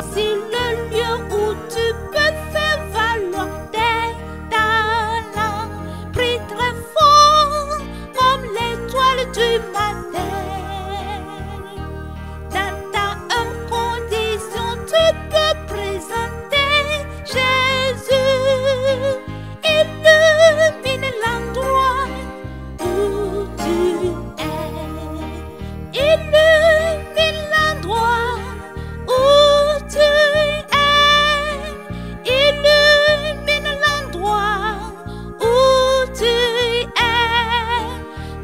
Voici le lieu où tu peux faire valoir tes talents. Prie très fort comme l'étoile du matin. Dans ta humble condition, tu peux présenter Jésus. Illumine l'endroit où tu es. Illumine l'endroit où tu es. Illumine l'endroit où tu es.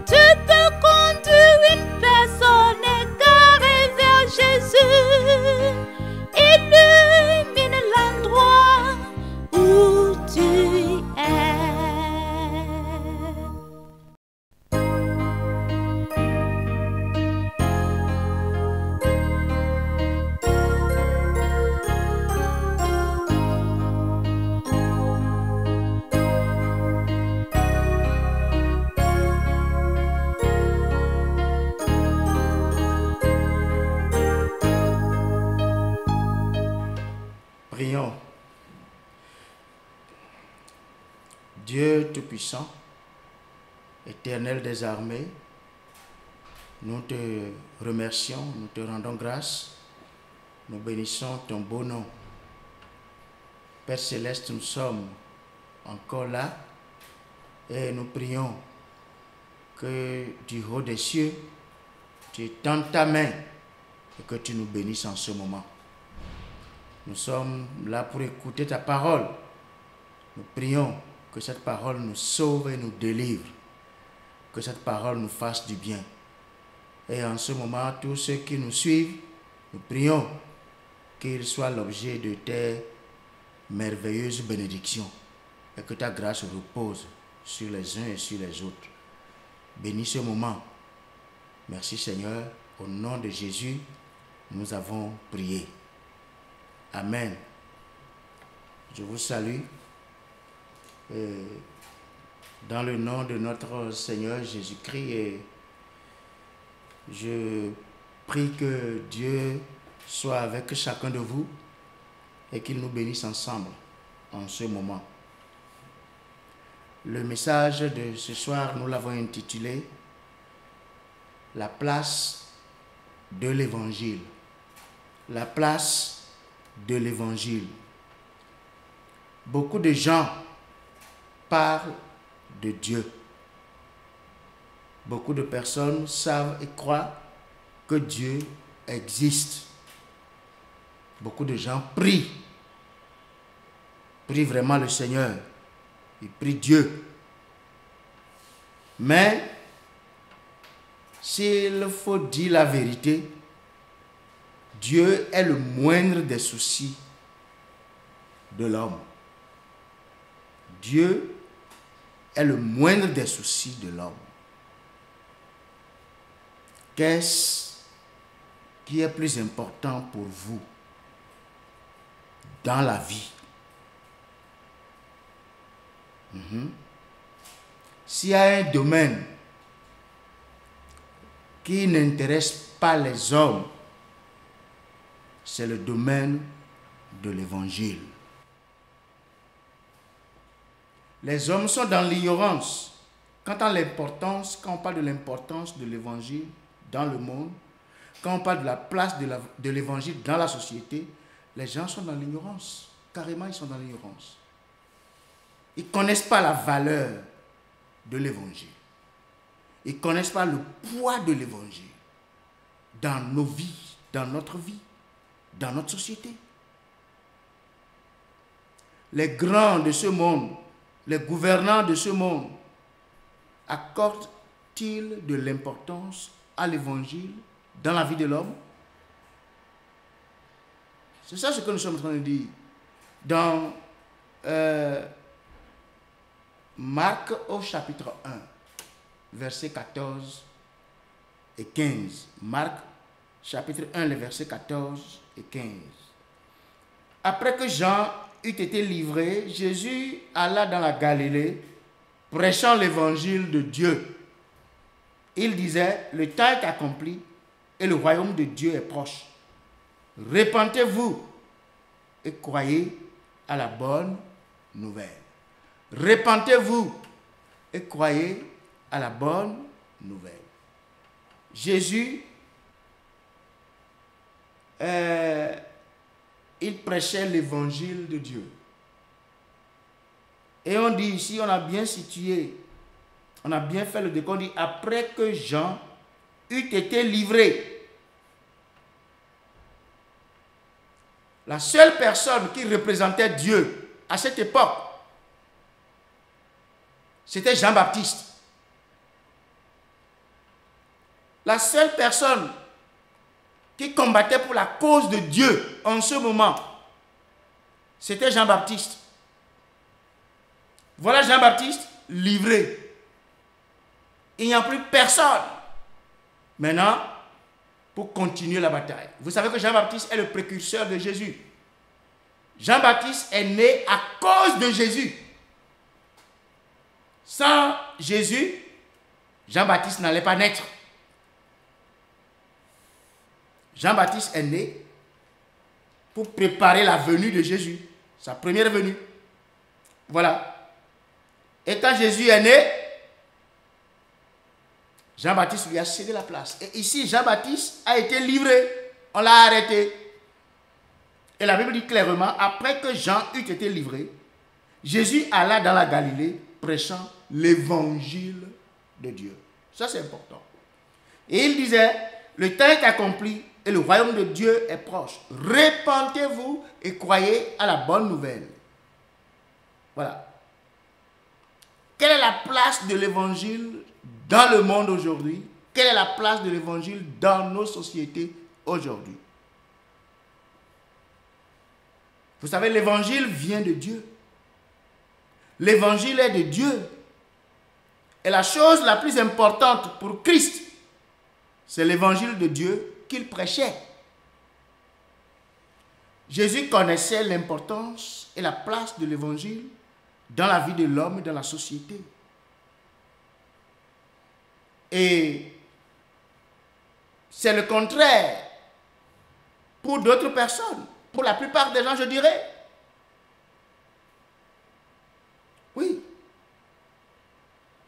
Tu peux conduire une personne égarée vers Jésus. Illumine l'endroit où tu es. Prions. Dieu Tout-Puissant, Éternel des armées, nous te remercions, nous te rendons grâce, nous bénissons ton beau nom. Père Céleste, nous sommes encore là et nous prions que du haut des cieux, tu étends ta main et que tu nous bénisses en ce moment. Nous sommes là pour écouter ta parole. Nous prions que cette parole nous sauve et nous délivre. Que cette parole nous fasse du bien. Et en ce moment, tous ceux qui nous suivent, nous prions qu'ils soient l'objet de tes merveilleuses bénédictions et que ta grâce repose sur les uns et sur les autres. Bénis ce moment. Merci Seigneur. Au nom de Jésus, nous avons prié. Amen. Je vous salue dans le nom de notre Seigneur Jésus-Christ et je prie que Dieu soit avec chacun de vous et qu'il nous bénisse ensemble en ce moment. Le message de ce soir, nous l'avons intitulé « La place de l'Évangile ». La place de l'Évangile. Beaucoup de gens parlent de Dieu. Beaucoup de personnes savent et croient que Dieu existe. Beaucoup de gens prient vraiment le Seigneur. Ils prient Dieu. Mais s'il faut dire la vérité, Dieu est le moindre des soucis de l'homme. Dieu est le moindre des soucis de l'homme. Qu'est-ce qui est plus important pour vous dans la vie? S'il y a un domaine qui n'intéresse pas les hommes, c'est le domaine de l'Évangile. Les hommes sont dans l'ignorance. Quand on parle de l'importance de l'Évangile dans le monde, quand on parle de la place de l'Évangile dans la société, les gens sont dans l'ignorance. Carrément, ils sont dans l'ignorance. Ils ne connaissent pas la valeur de l'Évangile. Ils ne connaissent pas le poids de l'Évangile dans nos vies, dans notre vie, dans notre société. Les grands de ce monde, les gouvernants de ce monde, accordent-ils de l'importance à l'Évangile dans la vie de l'homme? C'est ça ce que nous sommes en train de dire. Dans Marc au chapitre 1, versets 14 et 15. Marc chapitre 1, les versets 14 et 15. Après que Jean eut été livré, Jésus alla dans la Galilée, prêchant l'évangile de Dieu. Il disait, le temps est accompli et le royaume de Dieu est proche. Repentez-vous et croyez à la bonne nouvelle. Repentez-vous et croyez à la bonne nouvelle. Jésus, il prêchait l'évangile de Dieu. Et on dit ici, on a bien situé, on a bien fait le décompte, on dit après que Jean eut été livré. La seule personne qui représentait Dieu à cette époque, c'était Jean-Baptiste. La seule personne qui combattait pour la cause de Dieu en ce moment, c'était Jean-Baptiste. Voilà Jean-Baptiste livré. Il n'y a plus personne maintenant pour continuer la bataille. Vous savez que Jean-Baptiste est le précurseur de Jésus. Jean-Baptiste est né à cause de Jésus. Sans Jésus, Jean-Baptiste n'allait pas naître. Jean-Baptiste est né pour préparer la venue de Jésus, sa première venue. Voilà. Et quand Jésus est né, Jean-Baptiste lui a cédé la place. Et ici, Jean-Baptiste a été livré. On l'a arrêté. Et la Bible dit clairement, après que Jean eut été livré, Jésus alla dans la Galilée prêchant l'évangile de Dieu. Ça, c'est important. Et il disait, le temps est accompli et le royaume de Dieu est proche. Repentez-vous et croyez à la bonne nouvelle. Voilà. Quelle est la place de l'évangile dans le monde aujourd'hui? Quelle est la place de l'évangile dans nos sociétés aujourd'hui? Vous savez, l'évangile vient de Dieu. L'évangile est de Dieu. Et la chose la plus importante pour Christ, c'est l'évangile de Dieu qu'il prêchait. Jésus connaissait l'importance et la place de l'évangile dans la vie de l'homme et dans la société. Et c'est le contraire pour d'autres personnes. Pour la plupart des gens, je dirais. Oui.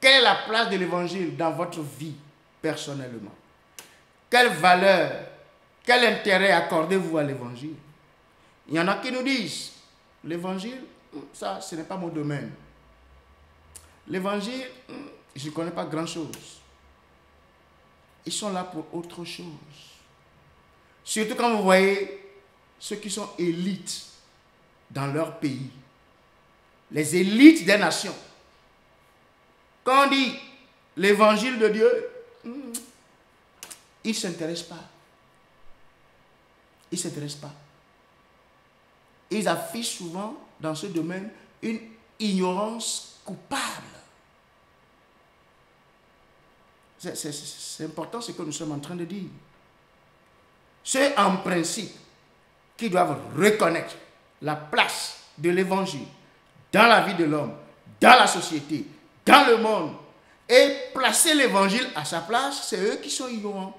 Quelle est la place de l'évangile dans votre vie personnellement? Quelle valeur, quel intérêt accordez-vous à l'évangile? Il y en a qui nous disent, l'évangile, ça, ce n'est pas mon domaine. L'évangile, je ne connais pas grand-chose. Ils sont là pour autre chose. Surtout quand vous voyez ceux qui sont élites dans leur pays. Les élites des nations. Quand on dit l'évangile de Dieu, ils ne s'intéressent pas. Ils ne s'intéressent pas. Ils affichent souvent dans ce domaine une ignorance coupable. C'est important ce que nous sommes en train de dire. Ceux en principe qui doivent reconnaître la place de l'évangile dans la vie de l'homme, dans la société, dans le monde, et placer l'évangile à sa place, c'est eux qui sont ignorants.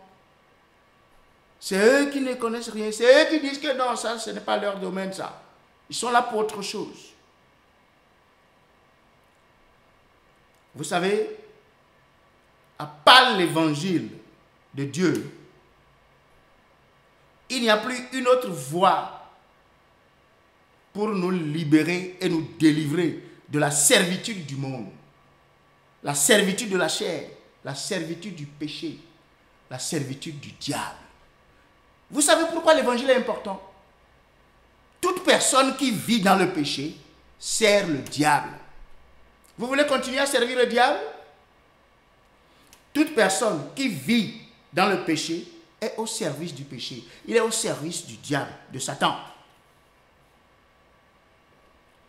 C'est eux qui ne connaissent rien. C'est eux qui disent que non, ça, ce n'est pas leur domaine, ça. Ils sont là pour autre chose. Vous savez, à part l'évangile de Dieu, il n'y a plus une autre voie pour nous libérer et nous délivrer de la servitude du monde, la servitude de la chair, la servitude du péché, la servitude du diable. Vous savez pourquoi l'évangile est important? Toute personne qui vit dans le péché sert le diable. Vous voulez continuer à servir le diable? Toute personne qui vit dans le péché est au service du péché. Il est au service du diable, de Satan.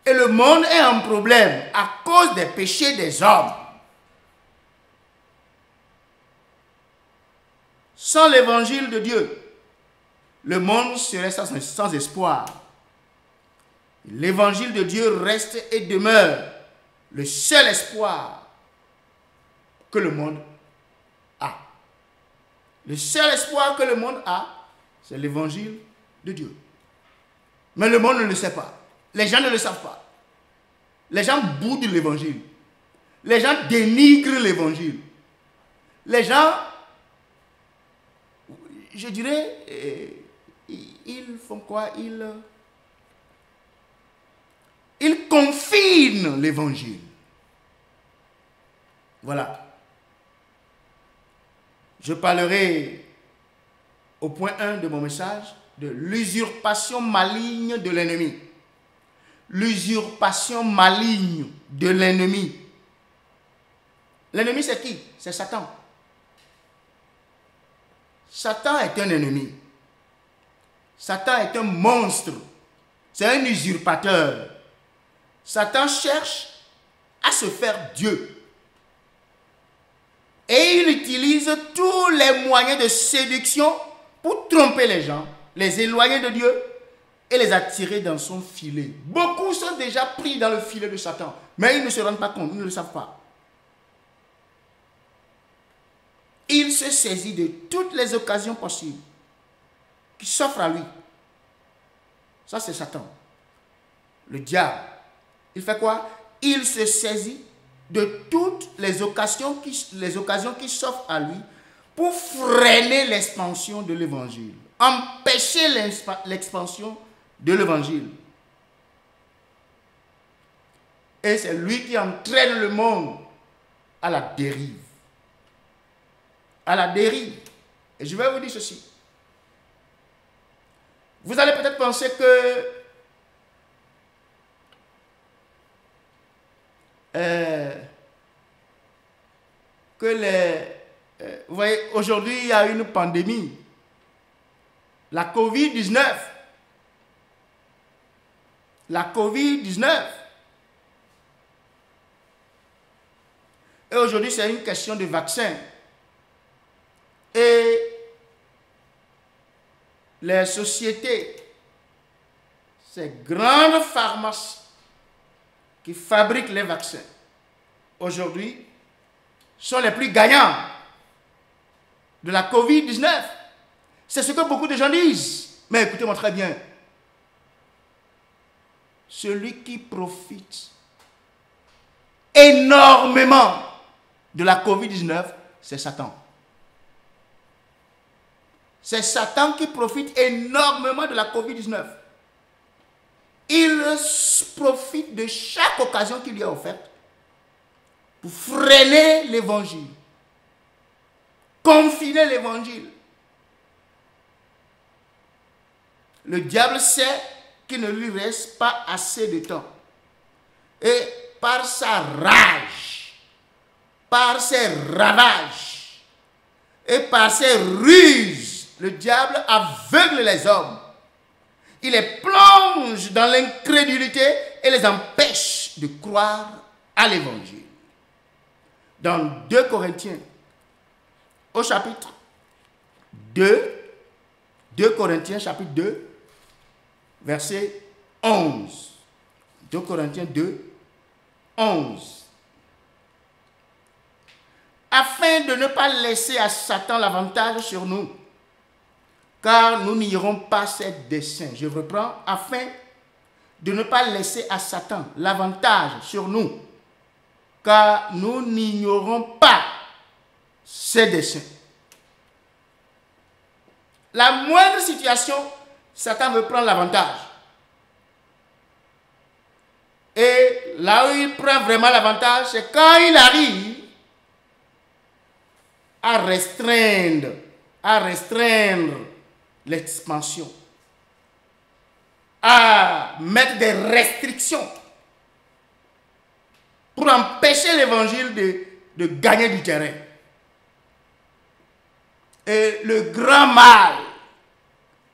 Et le monde est en problème à cause des péchés des hommes. Sans l'évangile de Dieu, le monde serait sans espoir. L'évangile de Dieu reste et demeure le seul espoir que le monde a. Le seul espoir que le monde a, c'est l'évangile de Dieu. Mais le monde ne le sait pas. Les gens ne le savent pas. Les gens boudent l'évangile. Les gens dénigrent l'évangile. Les gens, je dirais, ils font quoi? Ils confinent l'évangile. Voilà. Je parlerai au point 1 de mon message de l'usurpation maligne de l'ennemi. L'usurpation maligne de l'ennemi. L'ennemi, c'est qui? C'est Satan. Satan est un ennemi. Satan est un monstre. C'est un usurpateur. Satan cherche à se faire Dieu. Et il utilise tous les moyens de séduction pour tromper les gens, les éloigner de Dieu et les attirer dans son filet. Beaucoup sont déjà pris dans le filet de Satan, mais ils ne se rendent pas compte, ils ne le savent pas. Il se saisit de toutes les occasions possibles qui s'offrent à lui. Ça, c'est Satan. Le diable. Il fait quoi? Il se saisit de toutes les occasions qui s'offrent à lui pour freiner l'expansion de l'évangile. Empêcher l'expansion de l'évangile. Et c'est lui qui entraîne le monde à la dérive. À la dérive. Et je vais vous dire ceci. Vous allez peut-être penser vous voyez, aujourd'hui, il y a une pandémie. La COVID-19. La COVID-19. Et aujourd'hui, c'est une question de vaccin. Et les sociétés, ces grandes pharmacies qui fabriquent les vaccins, aujourd'hui, sont les plus gagnants de la COVID-19. C'est ce que beaucoup de gens disent. Mais écoutez-moi très bien. Celui qui profite énormément de la COVID-19, c'est Satan. C'est Satan qui profite énormément de la COVID-19. Il profite de chaque occasion qu'il lui a offerte pour freiner l'évangile, confiner l'évangile. Le diable sait qu'il ne lui reste pas assez de temps. Et par sa rage, par ses ravages et par ses ruses, le diable aveugle les hommes. Il les plonge dans l'incrédulité et les empêche de croire à l'évangile. Dans 2 Corinthiens, au chapitre 2, 2 Corinthiens chapitre 2, verset 11. 2 Corinthiens 2, 11. Afin de ne pas laisser à Satan l'avantage sur nous, car nous n'ignorons pas ses desseins. Je reprends, afin de ne pas laisser à Satan l'avantage sur nous, car nous n'ignorons pas ses desseins. La moindre situation, Satan veut prendre l'avantage. Et là où il prend vraiment l'avantage, c'est quand il arrive à restreindre l'expansion, à mettre des restrictions pour empêcher l'évangile de gagner du terrain. Et le grand mal,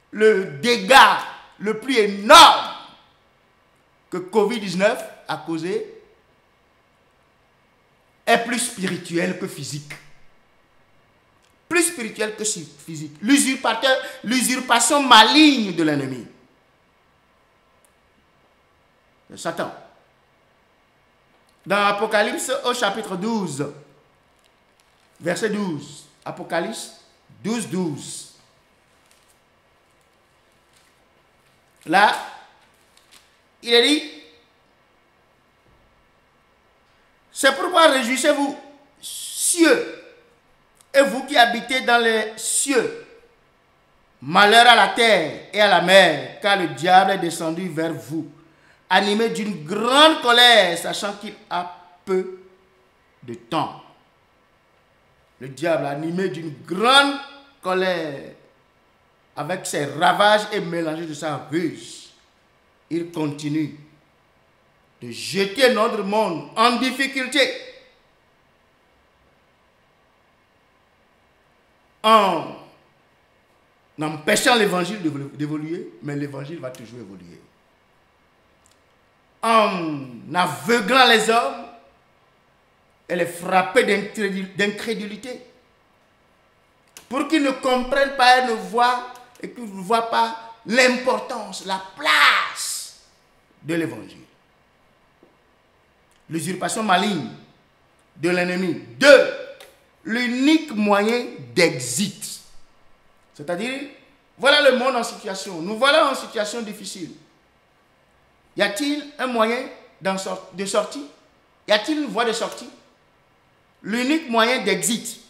le dégât le plus énorme que Covid-19 a causé est plus spirituel que physique. Plus spirituel que physique. L'usurpation maligne de l'ennemi. C'est Satan. Dans Apocalypse au chapitre 12, verset 12. Apocalypse 12, 12. Là, il est dit, c'est pourquoi réjouissez-vous, cieux, et vous qui habitez dans les cieux. Malheur à la terre et à la mer, car le diable est descendu vers vous, animé d'une grande colère, sachant qu'il a peu de temps. Le diable, animé d'une grande colère, avec ses ravages et mélangé de sa ruse, il continue de jeter notre monde en difficulté, en empêchant l'évangile d'évoluer, mais l'évangile va toujours évoluer. En aveuglant les hommes et les frapper d'incrédulité, pour qu'ils ne comprennent pas et ne voient, et qu'ils ne voient pas l'importance, la place de l'évangile. L'usurpation maligne de l'ennemi. 2. L'unique moyen d'exit. C'est-à-dire, voilà le monde en situation. Nous voilà en situation difficile. Y a-t-il un moyen de sortie? Y a-t-il une voie de sortie? L'unique moyen d'exit.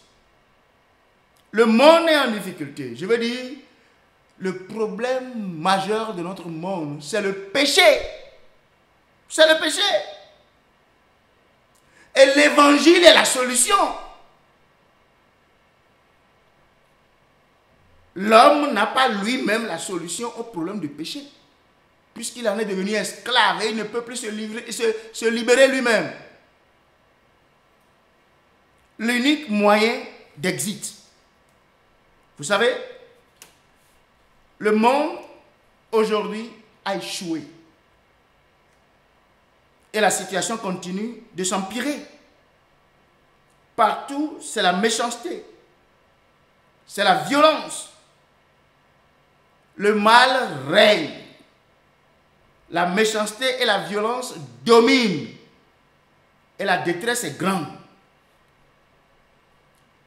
Le monde est en difficulté. Je veux dire, le problème majeur de notre monde, c'est le péché. C'est le péché. Et l'évangile est la solution. L'homme n'a pas lui-même la solution au problème du péché, puisqu'il en est devenu esclave et il ne peut plus se libérer lui-même. L'unique moyen d'exit. Vous savez, le monde aujourd'hui a échoué. Et la situation continue de s'empirer. Partout, c'est la méchanceté. C'est la violence. Le mal règne. La méchanceté et la violence dominent. Et la détresse est grande.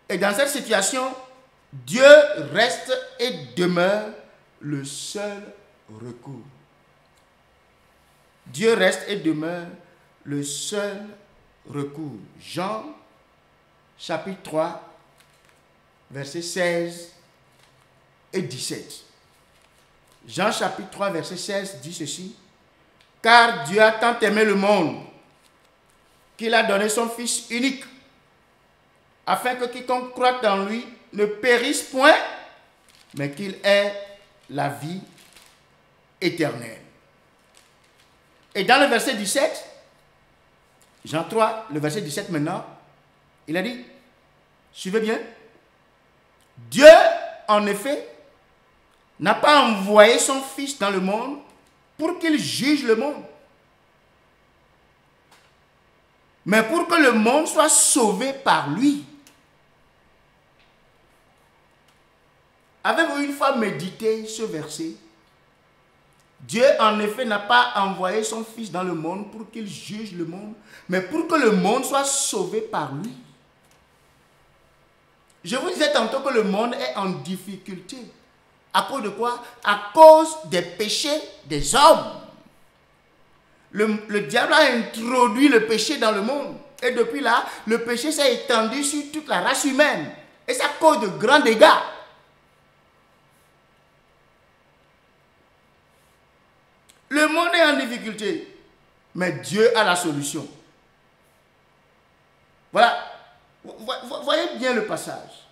Et dans cette situation, Dieu reste et demeure le seul recours. Dieu reste et demeure le seul recours. Jean, chapitre 3, versets 16 et 17. Jean, chapitre 3, verset 16 dit ceci. Car Dieu a tant aimé le monde qu'il a donné son Fils unique, afin que quiconque croit en lui ne périsse point, mais qu'il ait la vie éternelle. Et dans le verset 17, Jean 3, le verset 17 maintenant, il a dit, suivez bien, Dieu, en effet, n'a pas envoyé son Fils dans le monde pour qu'il juge le monde, mais pour que le monde soit sauvé par lui. Avez-vous une fois médité ce verset? Dieu, en effet, n'a pas envoyé son Fils dans le monde pour qu'il juge le monde, mais pour que le monde soit sauvé par lui. Je vous disais tantôt que le monde est en difficulté. À cause de quoi? À cause des péchés des hommes. Le diable a introduit le péché dans le monde. Et depuis là, le péché s'est étendu sur toute la race humaine. Et ça cause de grands dégâts. Le monde est en difficulté, mais Dieu a la solution. Voilà, voyez bien le passage.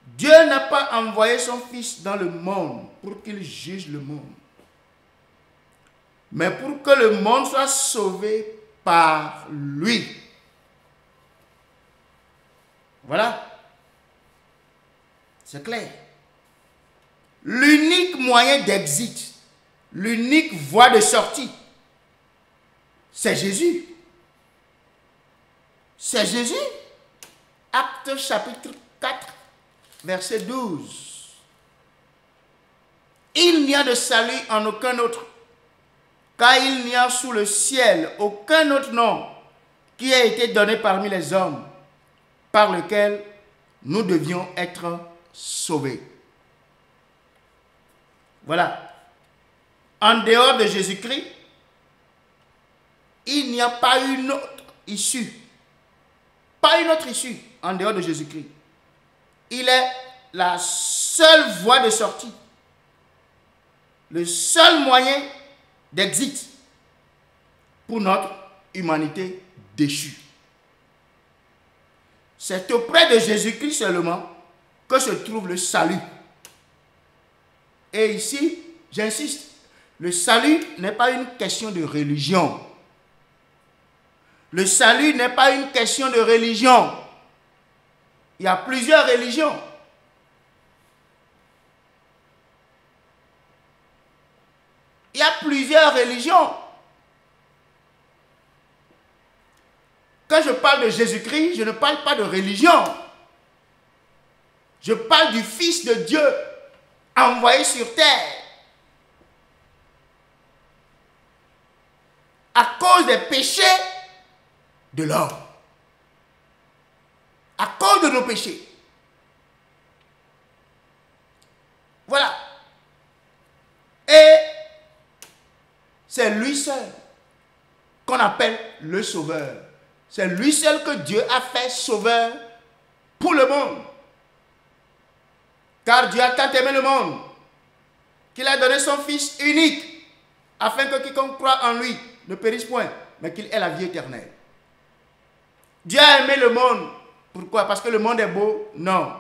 Dieu n'a pas envoyé son Fils dans le monde pour qu'il juge le monde, mais pour que le monde soit sauvé par lui. Voilà, c'est clair. L'unique moyen d'exit, l'unique voie de sortie, c'est Jésus. C'est Jésus. Actes chapitre 4, verset 12. Il n'y a de salut en aucun autre, car il n'y a sous le ciel aucun autre nom qui ait été donné parmi les hommes, par lequel nous devions être sauvés. Voilà. En dehors de Jésus-Christ, Il n'y a pas une autre issue. Pas une autre issue en dehors de Jésus-Christ. Il est la seule voie de sortie. Le seul moyen d'exit pour notre humanité déchue. C'est auprès de Jésus-Christ seulement que se trouve le salut. Et ici, j'insiste, le salut n'est pas une question de religion. Le salut n'est pas une question de religion. Il y a plusieurs religions. Il y a plusieurs religions. Quand je parle de Jésus-Christ, je ne parle pas de religion. Je parle du Fils de Dieu envoyé sur terre. À cause des péchés de l'homme. À cause de nos péchés. Voilà. Et c'est lui seul qu'on appelle le Sauveur. C'est lui seul que Dieu a fait sauveur pour le monde. Car Dieu a tant aimé le monde qu'il a donné son Fils unique afin que quiconque croit en lui ne périsse point, mais qu'il ait la vie éternelle. Dieu a aimé le monde. Pourquoi? Parce que le monde est beau? Non.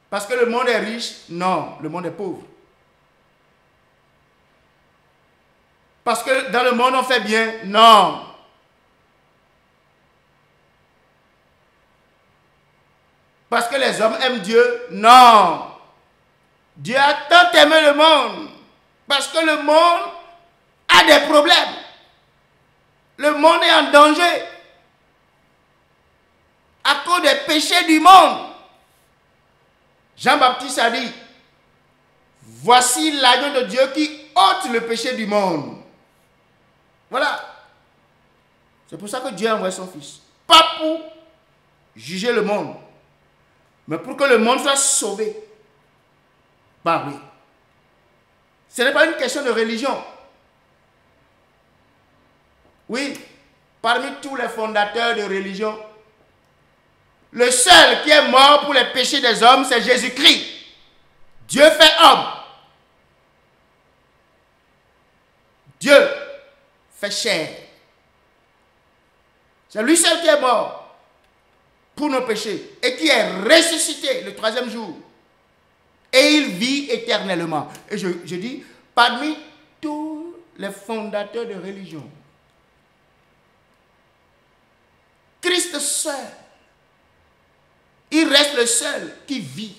Parce que le monde est riche? Non. Le monde est pauvre. Parce que dans le monde on fait bien? Non. Parce que les hommes aiment Dieu? Non. Dieu a tant aimé le monde parce que le monde a des problèmes. Le monde est en danger à cause des péchés du monde. Jean-Baptiste a dit, voici l'agneau de Dieu qui ôte le péché du monde. Voilà. C'est pour ça que Dieu a envoyé son Fils. Pas pour juger le monde, mais pour que le monde soit sauvé par lui. Ce n'est pas une question de religion. Oui, parmi tous les fondateurs de religion, le seul qui est mort pour les péchés des hommes, c'est Jésus-Christ. Dieu fait homme. Dieu fait chair. C'est lui seul qui est mort pour nos péchés et qui est ressuscité le troisième jour. Et il vit éternellement. Et je dis, parmi tous les fondateurs de religion, Christ seul, il reste le seul qui vit,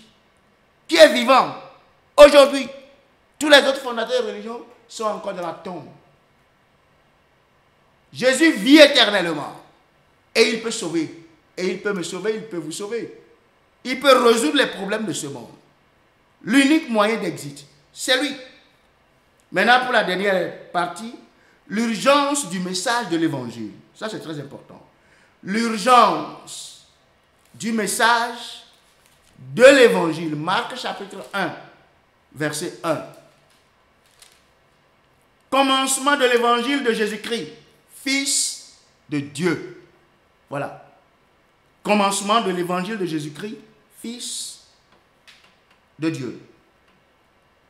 qui est vivant. Aujourd'hui, tous les autres fondateurs de religion sont encore dans la tombe. Jésus vit éternellement. Et il peut sauver. Et il peut me sauver, il peut vous sauver. Il peut résoudre les problèmes de ce monde. L'unique moyen d'exit, c'est lui. Maintenant, pour la dernière partie, l'urgence du message de l'évangile. Ça, c'est très important. L'urgence du message de l'évangile. Marc chapitre 1, verset 1. Commencement de l'évangile de Jésus-Christ, Fils de Dieu. Voilà. Commencement de l'évangile de Jésus-Christ, Fils de Dieu.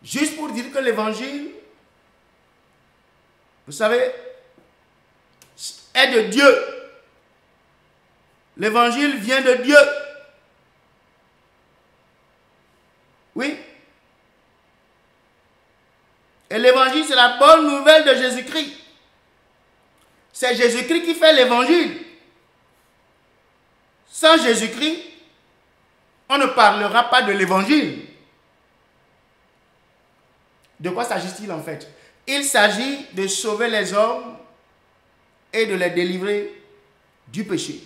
Juste pour dire que l'évangile, vous savez, est de Dieu. L'évangile vient de Dieu. Oui. Et l'évangile, c'est la bonne nouvelle de Jésus-Christ. C'est Jésus-Christ qui fait l'évangile. Sans Jésus-Christ, on ne parlera pas de l'évangile. De quoi s'agit-il en fait? Il s'agit de sauver les hommes et de les délivrer du péché.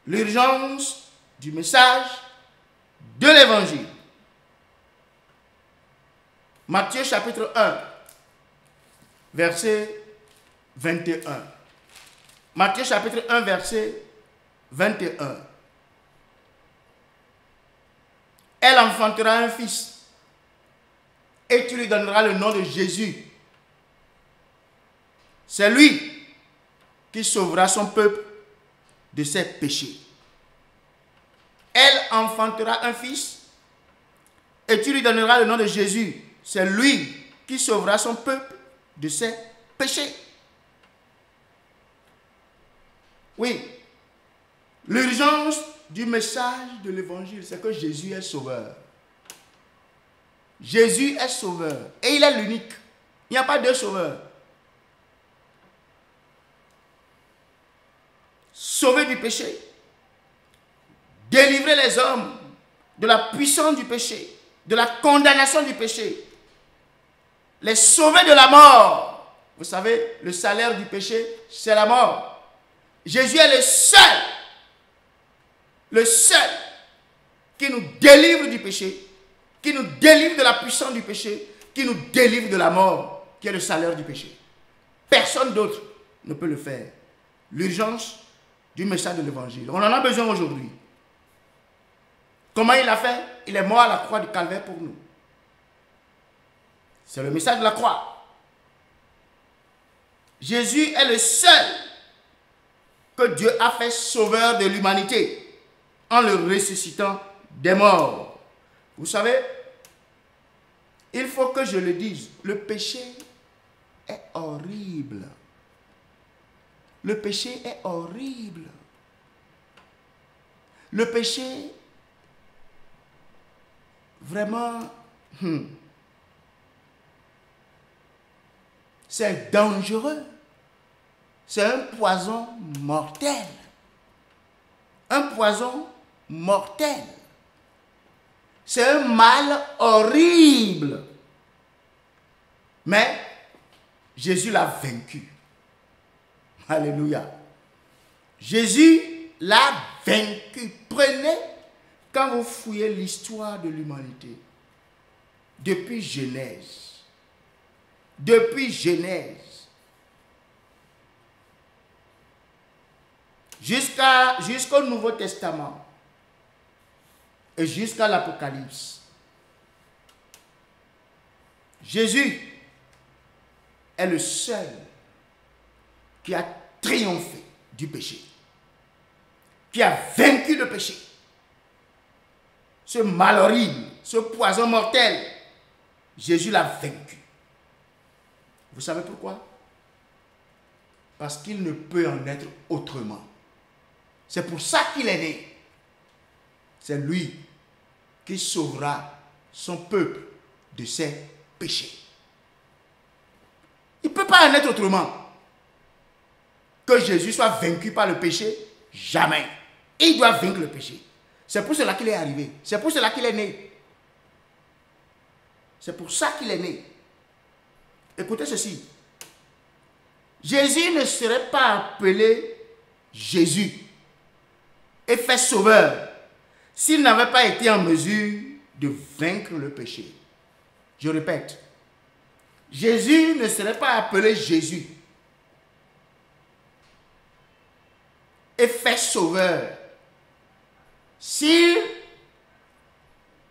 L'urgence du message de l'évangile. Matthieu chapitre 1, verset 21. Matthieu chapitre 1, verset 21. Elle enfantera un fils et tu lui donneras le nom de Jésus, C'est lui qui sauvera son peuple de ses péchés. Elle enfantera un fils et tu lui donneras le nom de Jésus. C'est lui qui sauvera son peuple de ses péchés. Oui, l'urgence du message de l'évangile, c'est que Jésus est sauveur. Jésus est sauveur et il est l'unique. Il n'y a pas deux sauveurs. Sauver du péché, délivrer les hommes de la puissance du péché, de la condamnation du péché, les sauver de la mort. Vous savez, le salaire du péché, c'est la mort. Jésus est le seul qui nous délivre du péché, qui nous délivre de la puissance du péché, qui nous délivre de la mort, qui est le salaire du péché. Personne d'autre ne peut le faire. L'urgence du message de l'évangile. On en a besoin aujourd'hui. Comment il a fait? Il est mort à la croix du calvaire pour nous. C'est le message de la croix. Jésus est le seul que Dieu a fait sauveur de l'humanité en le ressuscitant des morts. Vous savez, il faut que je le dise, le péché est horrible. Le péché est horrible. Le péché, vraiment, c'est dangereux. C'est un poison mortel. Un poison mortel. C'est un mal horrible. Mais Jésus l'a vaincu. Alléluia. Jésus l'a vaincu. Prenez, quand vous fouillez l'histoire de l'humanité, depuis Genèse, jusqu'au Nouveau Testament et jusqu'à l'Apocalypse, Jésus est le seul qui a triomphé du péché, qui a vaincu le péché. Ce mal horrible, ce poison mortel, Jésus l'a vaincu. Vous savez pourquoi? Parce qu'il ne peut en être autrement. C'est pour ça qu'il est né. C'est lui qui sauvera son peuple de ses péchés. Il ne peut pas en être autrement. Que Jésus soit vaincu par le péché, jamais. Il doit vaincre le péché. C'est pour cela qu'il est arrivé. C'est pour cela qu'il est né. C'est pour ça qu'il est né. Écoutez ceci. Jésus ne serait pas appelé Jésus et fait sauveur s'il n'avait pas été en mesure de vaincre le péché. Je répète. Jésus ne serait pas appelé Jésus et fait sauveur s'il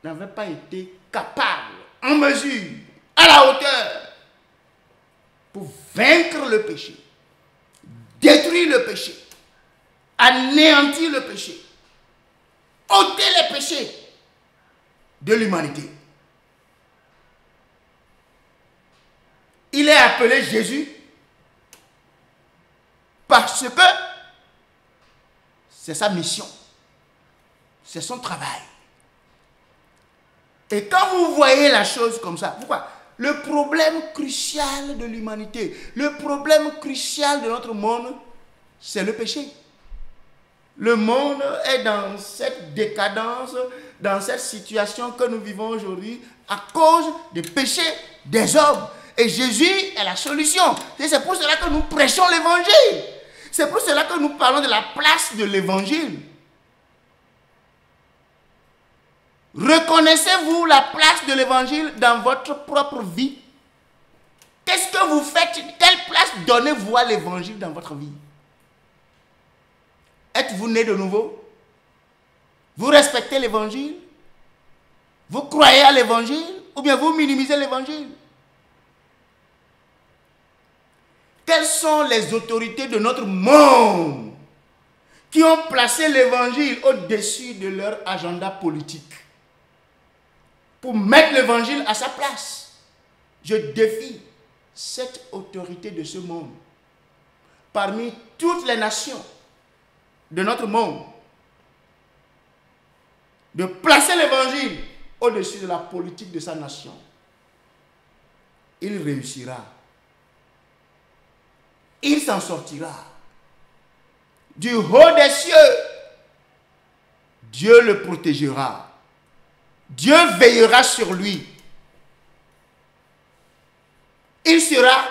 n'avait pas été capable, en mesure, à la hauteur, pour vaincre le péché, détruire le péché, anéantir le péché, ôter les péchés de l'humanité. Il est appelé Jésus parce que c'est sa mission. C'est son travail. Et quand vous voyez la chose comme ça, pourquoi? Le problème crucial de l'humanité, le problème crucial de notre monde, c'est le péché. Le monde est dans cette décadence, dans cette situation que nous vivons aujourd'hui à cause des péchés des hommes. Et Jésus est la solution. Et c'est pour cela que nous prêchons l'évangile. C'est pour cela que nous parlons de la place de l'évangile. Reconnaissez-vous la place de l'évangile dans votre propre vie? Qu'est-ce que vous faites? Quelle place donnez-vous à l'évangile dans votre vie? Êtes-vous né de nouveau? Vous respectez l'évangile? Vous croyez à l'évangile? Ou bien vous minimisez l'évangile? Quelles sont les autorités de notre monde qui ont placé l'évangile au-dessus de leur agenda politique pour mettre l'évangile à sa place? Je défie cette autorité de ce monde parmi toutes les nations de notre monde de placer l'évangile au-dessus de la politique de sa nation. Il réussira. Il s'en sortira. Du haut des cieux, Dieu le protégera. Dieu veillera sur lui. Il sera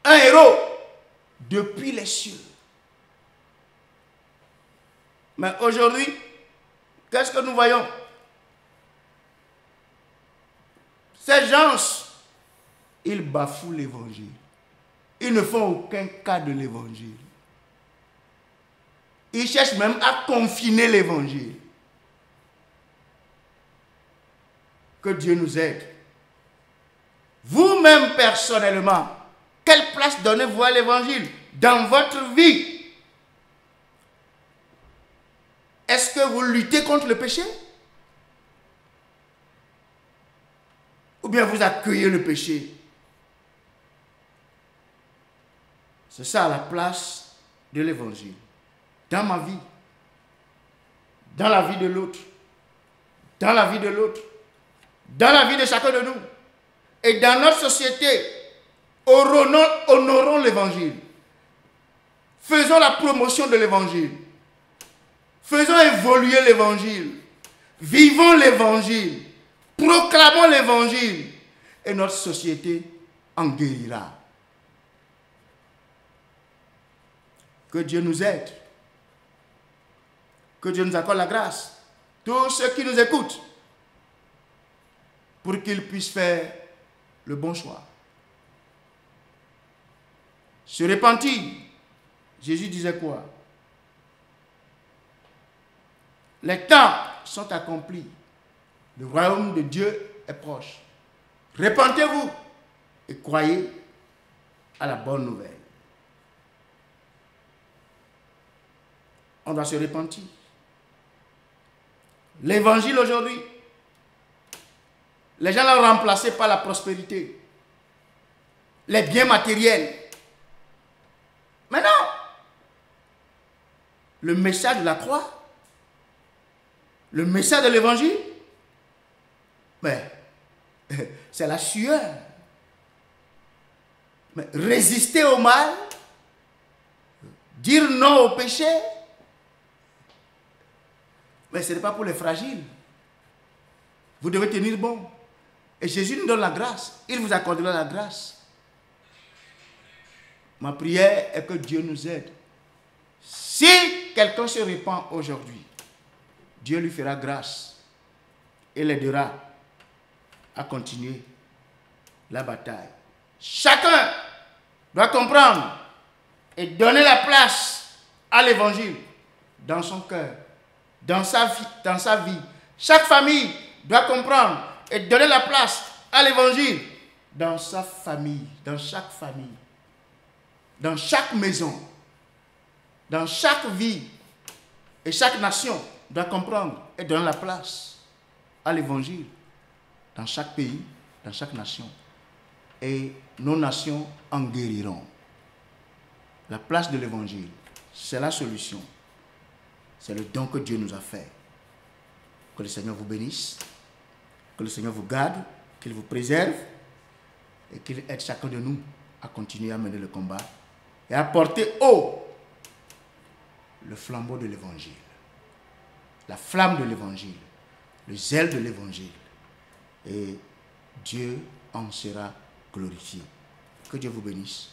un héros depuis les cieux. Mais aujourd'hui, qu'est-ce que nous voyons? Ces gens, ils bafouent l'évangile. Ils ne font aucun cas de l'évangile. Ils cherchent même à confiner l'évangile. Que Dieu nous aide. Vous-même personnellement, quelle place donnez-vous à l'évangile dans votre vie? Est-ce que vous luttez contre le péché? Ou bien vous accueillez le péché? C'est ça la place de l'évangile. Dans ma vie, dans la vie de l'autre, dans la vie de l'autre, dans la vie de chacun de nous, et dans notre société, honorons l'évangile. Faisons la promotion de l'évangile. Faisons évoluer l'évangile. Vivons l'évangile. Proclamons l'évangile. Et notre société en guérira. Que Dieu nous aide. Que Dieu nous accorde la grâce. Tous ceux qui nous écoutent. Pour qu'ils puissent faire le bon choix. Se repentir. Jésus disait quoi? Les temps sont accomplis. Le royaume de Dieu est proche. Repentez-vous et croyez à la bonne nouvelle. On doit se repentir. L'évangile aujourd'hui, les gens l'ont remplacé par la prospérité, les biens matériels. Mais non! Le message de la croix, le message de l'évangile, mais c'est la sueur. Mais résister au mal, dire non au péché, mais ce n'est pas pour les fragiles. Vous devez tenir bon. Et Jésus nous donne la grâce. Il vous accordera la grâce. Ma prière est que Dieu nous aide. Si quelqu'un se répand aujourd'hui, Dieu lui fera grâce et l'aidera à continuer la bataille. Chacun doit comprendre et donner la place à l'évangile dans son cœur, dans sa vie. Chaque famille doit comprendre et donner la place à l'évangile dans sa famille, dans chaque famille, dans chaque maison, dans chaque vie. Et chaque nation doit comprendre et donner la place à l'évangile dans chaque pays, dans chaque nation. Et nos nations en guériront. La place de l'évangile, c'est la solution. C'est le don que Dieu nous a fait. Que le Seigneur vous bénisse, que le Seigneur vous garde, qu'il vous préserve et qu'il aide chacun de nous à continuer à mener le combat et à porter haut le flambeau de l'évangile, la flamme de l'évangile, le zèle de l'évangile. Et Dieu en sera glorifié. Que Dieu vous bénisse.